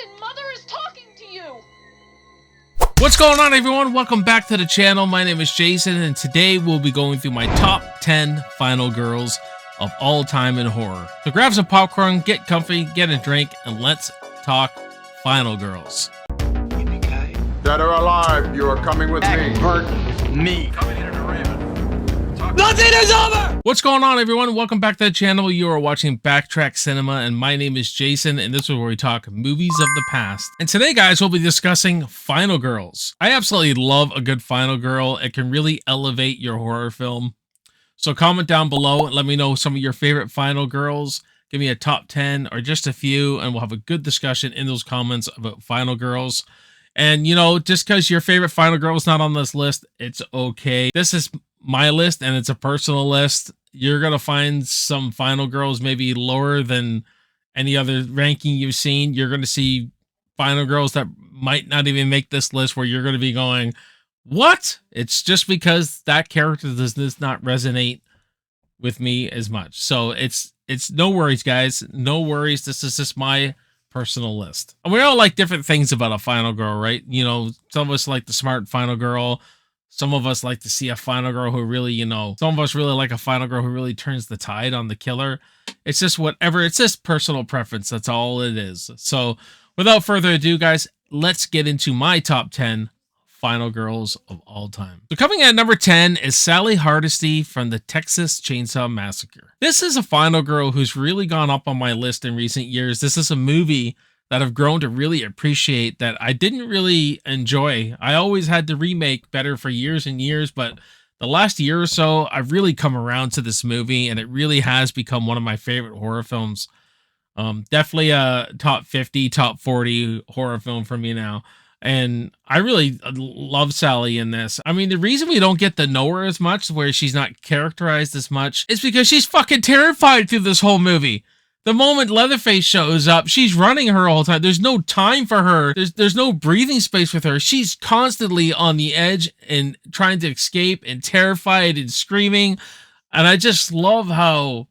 Jason, Mother is talking to you! What's going on, everyone? Welcome back to the channel. My name is Jason, and today we'll be going through my top 10 final girls of all time in horror. So grab some popcorn, get comfy, get a drink, and let's talk final girls. Dead or alive, you are coming with me. Nothing is over! What's going on, everyone? Welcome back to the channel. You are watching BACKTRACK Cinema, and my name is Jason, and this is where we talk movies of the past. And today, guys, we'll be discussing final girls. I absolutely love a good final girl. It can really elevate your horror film. So comment down below and let me know some of your favorite final girls. Give me a top 10 or just a few, and we'll have a good discussion in those comments about final girls. And, you know, just because your favorite final girl is not on this list, it's okay. This is my list, and it's a personal list. You're going to find some final girls maybe lower than any other ranking you've seen. You're going to see final girls that might not even make this list where you're going to be going, what? It's just because that character does not resonate with me as much. So it's no worries, guys. No worries. This is just my personal list. And we all like different things about a final girl, right? You know, some of us like the smart final girl. Some of us like to see a final girl who really, you know, some of us really like a final girl who really turns the tide on the killer. It's just whatever. It's just personal preference. That's all it is. So without further ado, guys, let's get into my top 10 final girls of all time. So coming at number 10 is Sally Hardesty from the Texas Chainsaw Massacre. This is a final girl who's really gone up on my list in recent years. This is a movie that I've grown to really appreciate that I didn't really enjoy. I always had the remake better for years and years, but the last year or so, I've really come around to this movie, and it really has become one of my favorite horror films. Definitely a top 50, top 40 horror film for me now. And I really love Sally in this. I mean, the reason we don't get to know her as much, where she's not characterized as much, is because she's fucking terrified through this whole movie. The moment Leatherface shows up, she's running her all the time. There's no time for her. There's no breathing space with her. She's constantly on the edge and trying to escape and terrified and screaming. And I just love how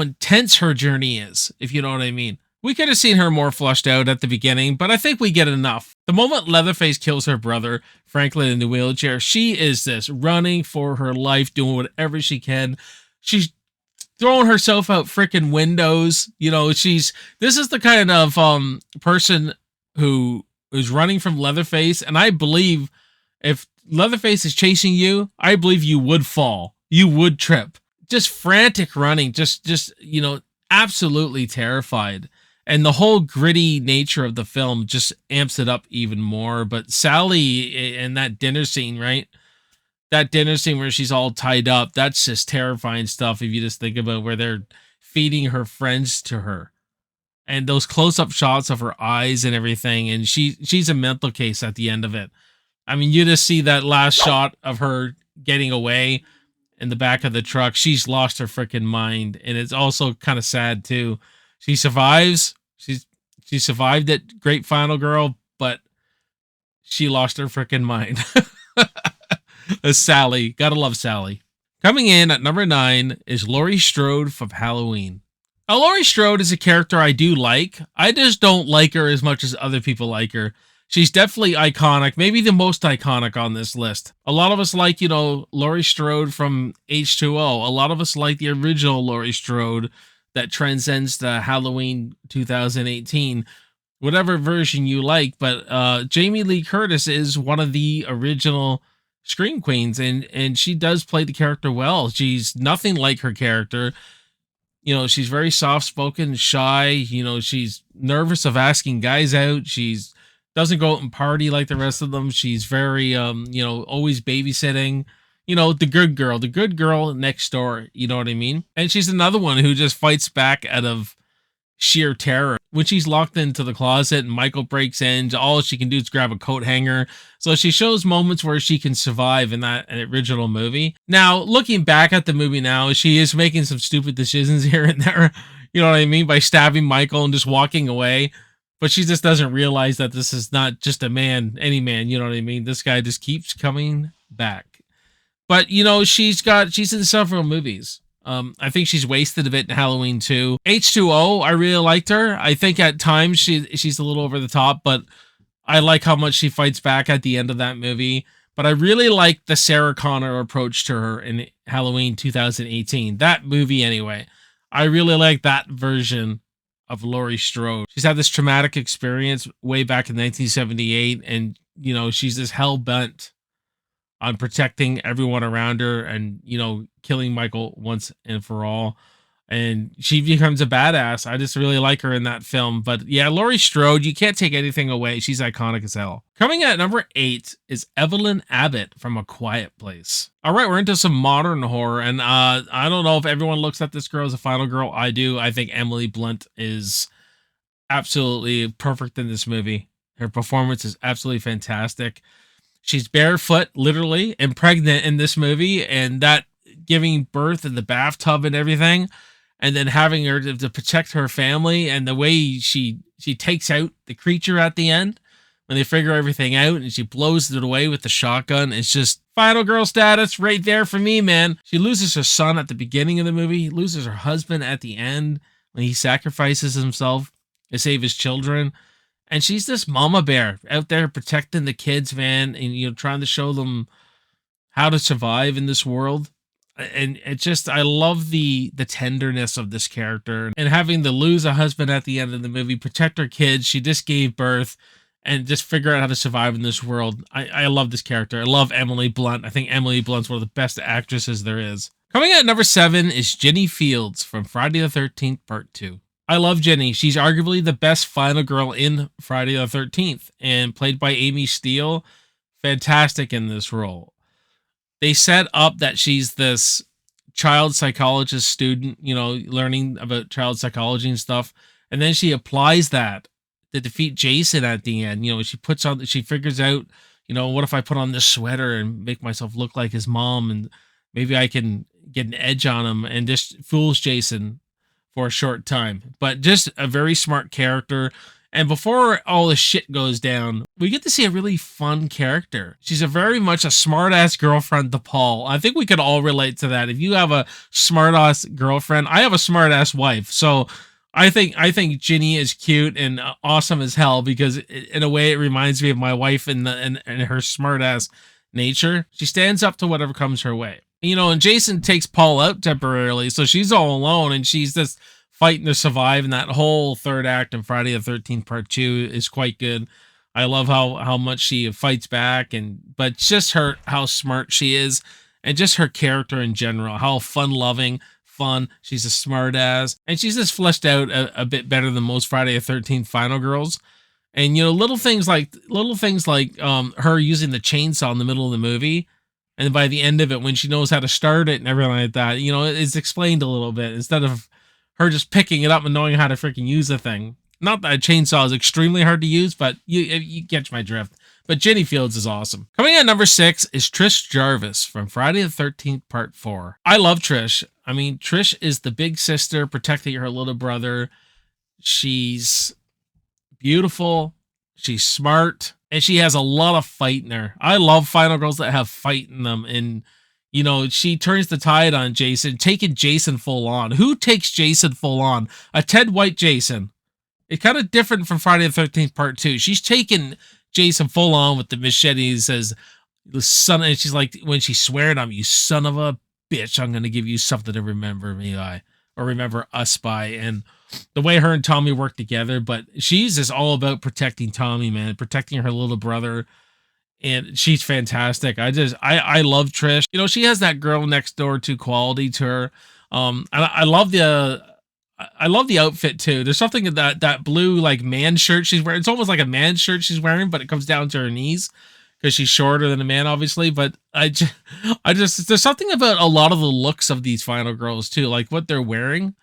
intense her journey is, if you know what I mean. We could have seen her more fleshed out at the beginning, but I think we get enough. The moment Leatherface kills her brother, Franklin, in the wheelchair, she is this running for her life, doing whatever she can. She's throwing herself out freaking windows. You know, this is the kind of person who is running from Leatherface. And I believe if Leatherface is chasing you, I believe you would fall. You would trip. Just frantic running, just, you know, absolutely terrified. And the whole gritty nature of the film just amps it up even more. But Sally in that dinner scene, right? That dinner scene where she's all tied up, that's just terrifying stuff if you just think about where they're feeding her friends to her. And those close-up shots of her eyes and everything, and she's a mental case at the end of it. I mean, you just see that last shot of her getting away in the back of the truck. She's lost her freaking mind, and it's also kind of sad too. She survives. She survived it. Great final girl, but she lost her freaking mind. Sally. Gotta love Sally. Coming in at number 9 is Laurie Strode from Halloween. Now, Laurie Strode is a character I do like. I just don't like her as much as other people like her. She's definitely iconic, maybe the most iconic on this list. A lot of us like, you know, Laurie Strode from H2O. A lot of us like the original Laurie Strode that transcends the Halloween 2018. Whatever version you like, but Jamie Lee Curtis is one of the original Scream Queens, and she does play the character well. She's nothing like her character. You know, she's very soft-spoken, shy. You know, she's nervous of asking guys out. She's doesn't go out and party like the rest of them. She's very, you know, always babysitting. You know, the good girl next door. You know what I mean? And she's another one who just fights back out of sheer terror. When she's locked into the closet and Michael breaks in, all she can do is grab a coat hanger. So she shows moments where she can survive in that original movie. Now, looking back at the movie now, she is making some stupid decisions here and there. You know what I mean? By stabbing Michael and just walking away. But she just doesn't realize that this is not just a man, any man. You know what I mean? This guy just keeps coming back. But, you know, she's in several movies. I think she's wasted a bit in Halloween 2. H2O, I really liked her. I think at times she's a little over the top, but I like how much she fights back at the end of that movie. But I really like the Sarah Connor approach to her in Halloween 2018. That movie, anyway. I really like that version of Laurie Strode. She's had this traumatic experience way back in 1978, and, you know, she's just hell-bent on protecting everyone around her and, you know, killing Michael once and for all. And she becomes a badass. I just really like her in that film. But yeah, Laurie Strode, you can't take anything away. She's iconic as hell. Coming at number 8 is Evelyn Abbott from A Quiet Place. All right, we're into some modern horror. And I don't know if everyone looks at this girl as a final girl. I do. I think Emily Blunt is absolutely perfect in this movie. Her performance is absolutely fantastic. She's barefoot, literally, and pregnant in this movie. And that giving birth in the bathtub and everything, and then having her to protect her family, and the way she takes out the creature at the end when they figure everything out, and she blows it away with the shotgun. It's just final girl status right there for me, man. She loses her son at the beginning of the movie, loses her husband at the end when he sacrifices himself to save his children. And she's this mama bear out there protecting the kids, man, and, you know, trying to show them how to survive in this world. And it just, I love the tenderness of this character, and having to lose a husband at the end of the movie, protect her kids. She just gave birth and just figure out how to survive in this world. I love this character. I love Emily Blunt. I think Emily Blunt's one of the best actresses there is. Coming at number 7 is Ginny Fields from Friday the 13th Part 2. I love Ginny. She's arguably the best final girl in Friday the 13th, and played by Amy Steele. Fantastic in this role. They set up that she's this child psychologist student, you know, learning about child psychology and stuff. And then she applies that to defeat Jason at the end. You know, she figures out, you know, what if I put on this sweater and make myself look like his mom, and maybe I can get an edge on him, and just fools Jason for a short time. But just a very smart character. And before all the shit goes down, we get to see a really fun character. She's very much a smart-ass girlfriend to Paul. I think we could all relate to that. If you have a smart-ass girlfriend, I have a smart-ass wife. So I think Ginny is cute and awesome as hell, because in a way it reminds me of my wife and her smart-ass nature. She stands up to whatever comes her way. You know, and Jason takes Paul out temporarily, so she's all alone, and she's just fighting to survive. And that whole third act in Friday the 13th Part 2 is quite good. I love how much she fights back, but just how smart she is, and just her character in general, how fun. She's a smart ass, and she's just fleshed out a bit better than most Friday the 13th final girls. And, you know, little things like her using the chainsaw in the middle of the movie, and by the end of it, when she knows how to start it and everything like that, you know, it's explained a little bit instead of her just picking it up and knowing how to freaking use the thing. Not that a chainsaw is extremely hard to use, but you catch my drift. But Ginny Fields is awesome. Coming at number 6 is Trish Jarvis from Friday the 13th Part 4. I love Trish. I mean, Trish is the big sister protecting her little brother. She's beautiful. She's smart. And she has a lot of fight in her. I love final girls that have fight in them. And, you know, she turns the tide on Jason, taking Jason full on. Who takes Jason full on? A Ted White Jason. It's kind of different from Friday the 13th Part 2. She's taking Jason full on with the machete, says, the son, and she's like, when she's swearing at him, you son of a bitch, I'm going to give you something to remember me by, or remember us by. And the way her and Tommy work together, but she's just all about protecting Tommy, man, protecting her little brother. And she's fantastic. I love Trish. You know, she has that girl next door to quality to her. And I love the outfit too. There's something in that blue like man shirt she's wearing. It's almost like a man shirt she's wearing, but it comes down to her knees because she's shorter than a man, obviously. But I just there's something about a lot of the looks of these final girls too, like what they're wearing.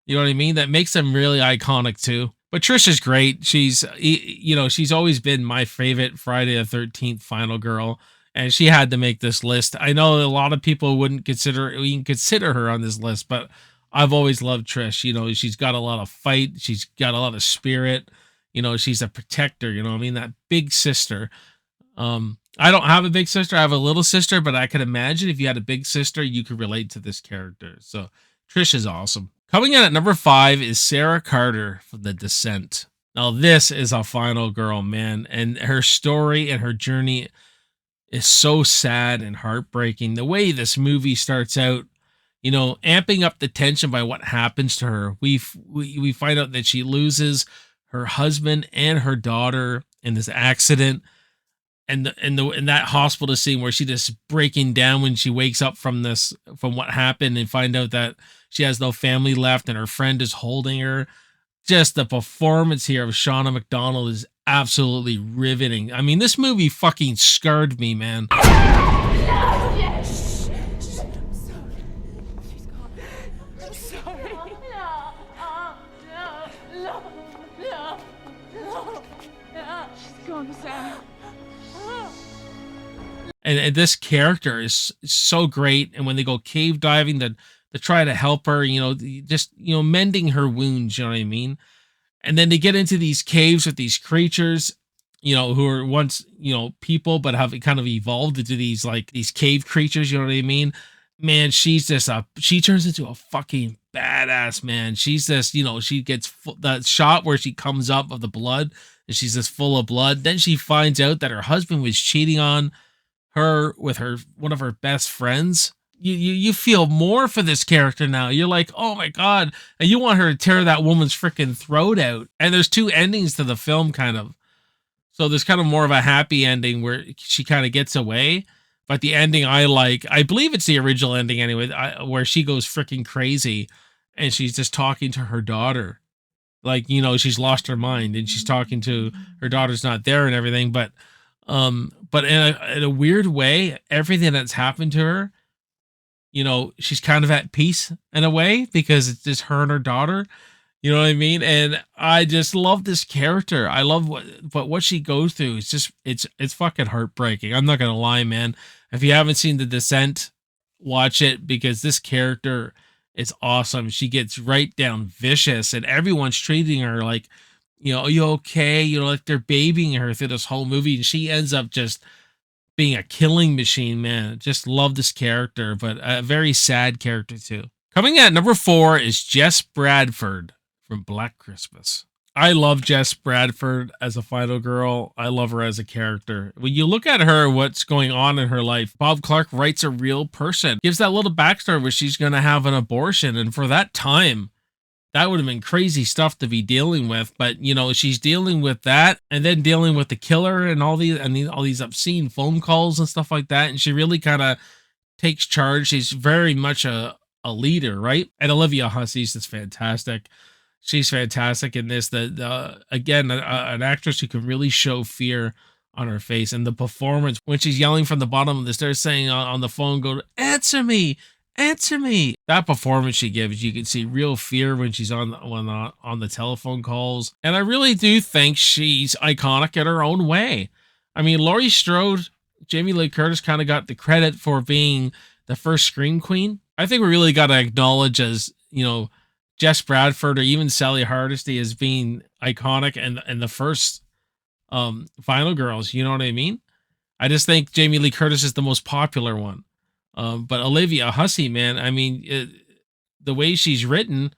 You know what I mean? That makes them really iconic too. But Trish is great. She's, you know, she's always been my favorite Friday the 13th final girl, and she had to make this list. I know a lot of people wouldn't consider her on this list, but I've always loved Trish. You know, she's got a lot of fight. She's got a lot of spirit. You know, she's a protector. You know what I mean? That big sister. I don't have a big sister. I have a little sister, but I could imagine if you had a big sister, you could relate to this character. So Trish is awesome. Coming in at number 5 is Sarah Carter from The Descent. Now, this is a final girl, man, and her story and her journey is so sad and heartbreaking. The way this movie starts out, you know, amping up the tension by what happens to her. We find out that she loses her husband and her daughter in this accident, and in that hospital scene where she just breaking down when she wakes up from what happened and find out that she has no family left and her friend is holding her. Just the performance here of Shauna McDonald is absolutely riveting. I mean, this movie fucking scarred me, man. Yes. I'm sorry. No. She's gone, Sam. And this character is so great. And when they go cave diving to try to help her, you know, just, you know, mending her wounds, you know what I mean? And then they get into these caves with these creatures, you know, who are once, you know, people, but have kind of evolved into these cave creatures, you know what I mean? Man, she turns into a fucking badass, man. She's just, you know, she gets that shot where she comes up of the blood and she's just full of blood. Then she finds out that her husband was cheating on her with one of her best friends. You feel more for this character now. You're like, oh my god, and you want her to tear that woman's freaking throat out. And there's 2 endings to the film, kind of. So there's kind of more of a happy ending where she kind of gets away, but the ending I believe it's the original ending anyway, where she goes freaking crazy and she's just talking to her daughter, like, you know, she's lost her mind and she's talking to her daughter's not there and everything, but in a weird way, everything that's happened to her, you know, she's kind of at peace in a way because it's just her and her daughter. You know what I mean? And I just love this character. I love what she goes through. It's just, it's fucking heartbreaking. I'm not going to lie, man. If you haven't seen The Descent, watch it because this character is awesome. She gets right down vicious and everyone's treating her like, you know, are you okay? You know, like they're babying her through this whole movie and she ends up just being a killing machine, man. Just love this character, but a very sad character too. Coming at number 4 is Jess Bradford from Black Christmas. I love Jess Bradford as a final girl. I love her as a character. When you look at her, what's going on in her life, Bob Clark writes a real person, gives that little backstory where she's going to have an abortion. And for that time, that would have been crazy stuff to be dealing with, but you know, she's dealing with that and then dealing with the killer and all these obscene phone calls and stuff like that. And she really kind of takes charge. She's very much a leader, right? And Olivia Hussey's just fantastic. She's fantastic in this. Again, an actress who can really show fear on her face, and the performance when she's yelling from the bottom of the stairs, saying on the phone, "Go answer me." Answer me. That performance she gives, you can see real fear when she's on the telephone calls. And I really do think she's iconic in her own way. I mean, Laurie Strode, Jamie Lee Curtis kind of got the credit for being the first Scream Queen. I think we really got to acknowledge, as you know, Jess Bradford or even Sally Hardesty as being iconic and the first Final Girls. You know what I mean? I just think Jamie Lee Curtis is the most popular one. But Olivia Hussey, man, I mean, the way she's written,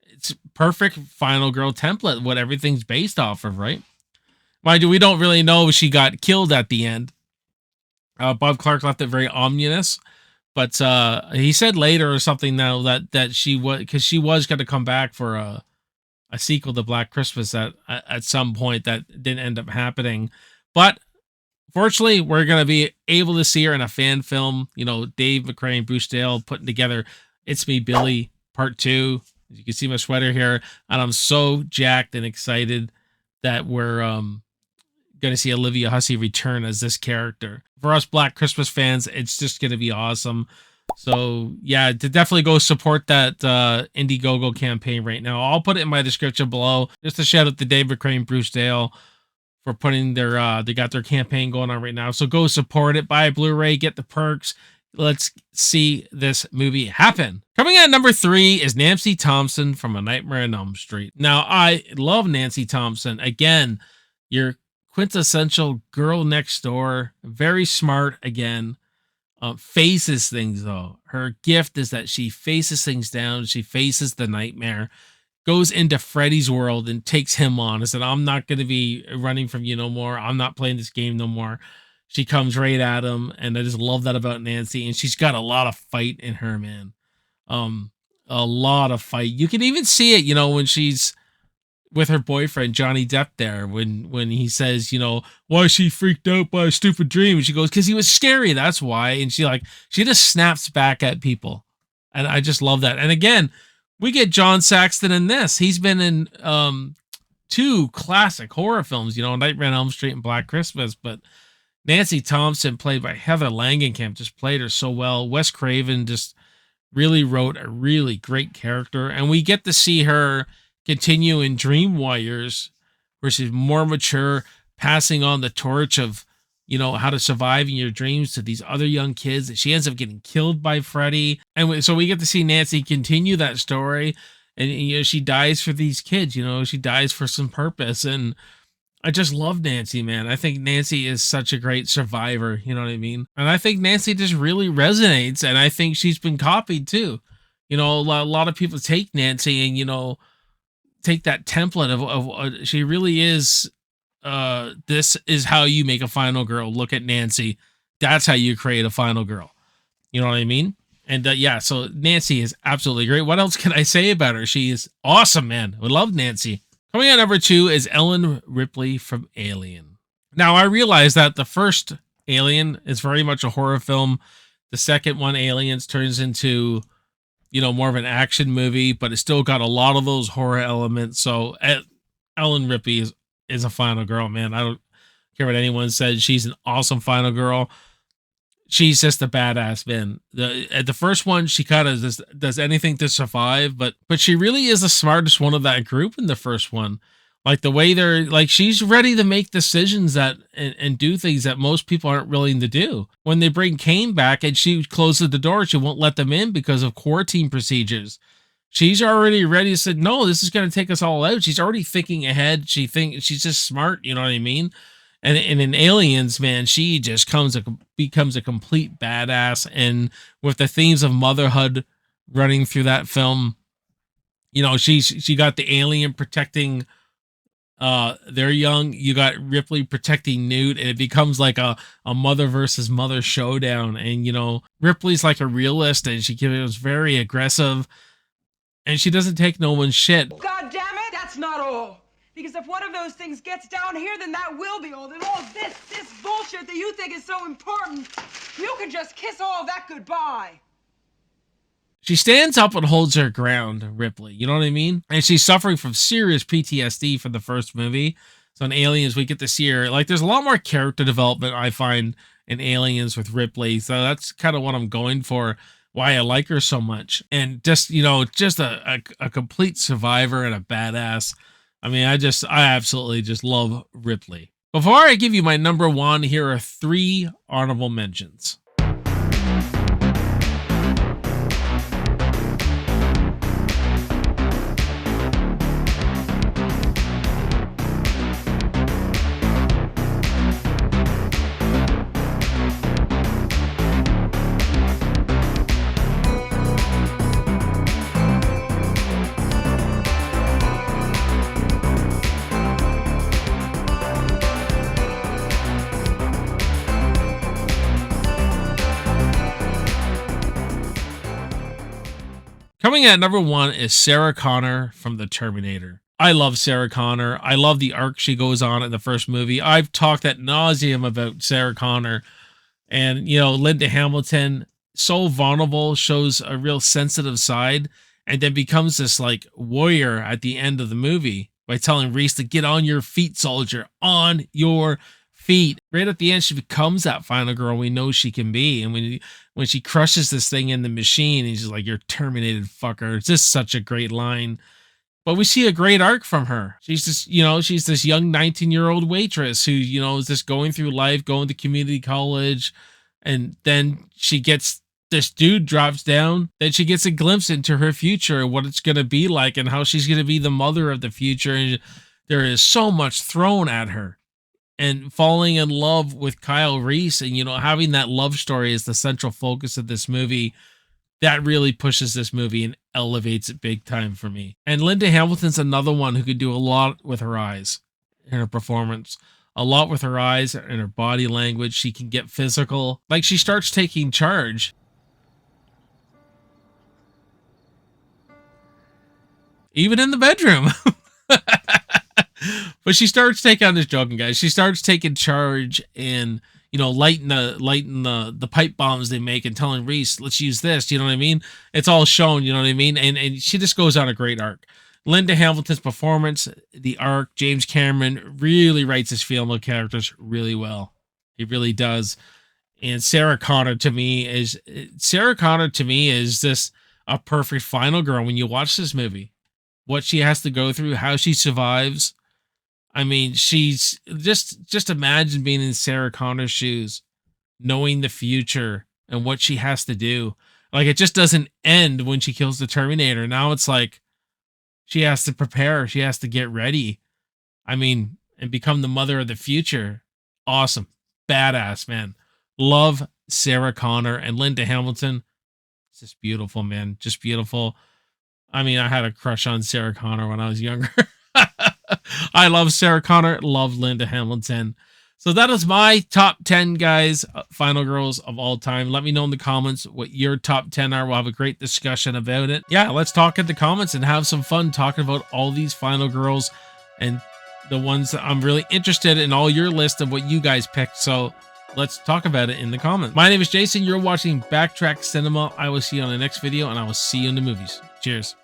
it's perfect final girl template, what everything's based off of, right? Mind you, we don't really know if she got killed at the end. Bob Clark left it very ominous, but he said later or something now that she was, because she was going to come back for a sequel to Black Christmas at some point that didn't end up happening. But fortunately, we're going to be able to see her in a fan film. You know, Dave Mcrae and Bruce Dale putting together It's Me, Billy, Part 2. As you can see my sweater here. And I'm so jacked and excited that we're going to see Olivia Hussey return as this character. For us Black Christmas fans, it's just going to be awesome. So, yeah, to definitely go support that Indiegogo campaign right now. I'll put it in my description below. Just a shout out to Dave Mcrae and Bruce Dale for putting they got their campaign going on right now. So go support it, buy a Blu-ray, get the perks. Let's see this movie happen. Coming at number 3 is Nancy Thompson from A Nightmare on Elm Street. Now, I love Nancy Thompson. Again, your quintessential girl next door, very smart again. Faces things though. Her gift is that she faces things down. She faces the nightmare, goes into Freddy's world and takes him on. I said, I'm not going to be running from you no more. I'm not playing this game no more. She comes right at him. And I just love that about Nancy. And she's got a lot of fight in her, man. A lot of fight. You can even see it, when she's with her boyfriend, Johnny Depp there, when he says, why is she freaked out by a stupid dream? And she goes, because he was scary. That's why. And she just snaps back at people. And I just love that. And again, we get John Saxon in this. He's been in 2 classic horror films, Nightmare on Elm Street and Black Christmas. But Nancy Thompson, played by Heather Langenkamp, just played her so well. Wes Craven just really wrote a really great character. And we get to see her continue in Dream Warriors, where she's more mature, passing on the torch of, how to survive in your dreams to these other young kids. And she ends up getting killed by Freddy. And so we get to see Nancy continue that story. And, she dies for these kids, she dies for some purpose. And I just love Nancy, man. I think Nancy is such a great survivor. You know what I mean? And I think Nancy just really resonates. And I think she's been copied too. A lot of people take Nancy and, take that template of she really is, this is how you make a final girl. Look at Nancy. That's how you create a final girl. You know what I mean? And yeah, so Nancy is absolutely great. What else can I say about her? She is awesome, man. We love Nancy. Coming at number 2 is Ellen Ripley from Alien. Now, I realize that the first Alien is very much a horror film. The second one, Aliens, turns into, more of an action movie, but it's still got a lot of those horror elements. So Ellen Ripley is a final girl, man. I don't care what anyone says. She's an awesome final girl. She's just a badass, man. The first one, she kind of does anything to survive, but she really is the smartest one of that group in the first one. Like the way she's ready to make decisions and do things that most people aren't willing to do. When they bring Kane back and she closes the door, she won't let them in because of quarantine procedures. She's already ready to say, no, this is going to take us all out. She's already thinking ahead. She's just smart. You know what I mean? And in Aliens, man, she just becomes a complete badass. And with the themes of motherhood running through that film, she got the alien protecting their young. You got Ripley protecting Newt, and it becomes like a mother versus mother showdown. And Ripley's like a realist, and she was very aggressive, and she doesn't take no one's shit. God damn it, that's not all. Because if one of those things gets down here, then that will be all. Then all of this bullshit that you think is so important, you can just kiss all that goodbye. She stands up and holds her ground, Ripley. You know what I mean? And she's suffering from serious PTSD from the first movie. So in Aliens, we get to see her. There's a lot more character development, I find, in Aliens with Ripley. So that's kind of what I'm going for, why I like her so much. And just, just a complete survivor and a badass. I mean, I absolutely just love Ripley. Before I give you my number 1, here are 3 honorable mentions. Coming at number 1 is Sarah Connor from The Terminator. I love Sarah Connor. I love the arc she goes on in the first movie. I've talked ad nauseum about Sarah Connor. And, Linda Hamilton, so vulnerable, shows a real sensitive side, and then becomes this, warrior at the end of the movie by telling Reese to get on your feet, soldier, on your feet. Right at the end, she becomes that final girl we know she can be. And when she crushes this thing in the machine, he's just like, you're terminated, fucker. It's just such a great line. But we see a great arc from her. She's just, she's this young 19-year-old waitress who, is just going through life, going to community college. And then she gets, this dude drops down. Then she gets a glimpse into her future and what it's going to be like and how she's going to be the mother of the future. And there is so much thrown at her. and falling in love with Kyle Reese, and, you know, having that love story as the central focus of this movie, that really pushes this movie and elevates it big time for me. And Linda Hamilton's another one who could do a lot with her eyes in her performance. A lot with her eyes and her body language. She can get physical. Like, she starts taking charge. Even in the bedroom. But she starts taking, I'm just joking, guys. She starts taking charge and, you know, lighting the pipe bombs they make and telling Reese, let's use this. You know what I mean? It's all shown, you know what I mean? And she just goes on a great arc. Linda Hamilton's performance, the arc, James Cameron really writes his female characters really well. He really does. And Sarah Connor to me is just a perfect final girl when you watch this movie. What she has to go through, how she survives. I mean, she's just imagine being in Sarah Connor's shoes, knowing the future and what she has to do. Like, it just doesn't end when she kills the Terminator. Now it's like she has to prepare. She has to get ready. I mean, and become the mother of the future. Awesome. Badass, man. Love Sarah Connor and Linda Hamilton. It's just beautiful, man. Just beautiful. I mean, I had a crush on Sarah Connor when I was younger. I love Sarah Connor, love Linda Hamilton. So that is my top 10, guys, final girls of all time. Let me know in the comments what your top 10 are. We'll have a great discussion about it. Yeah, let's talk in the comments and have some fun talking about all these final girls and the ones that I'm really interested in, all your list of what you guys picked. So let's talk about it in the comments. My name is Jason. You're watching Backtrack Cinema. I will see you on the next video, and I will see you in the movies. Cheers.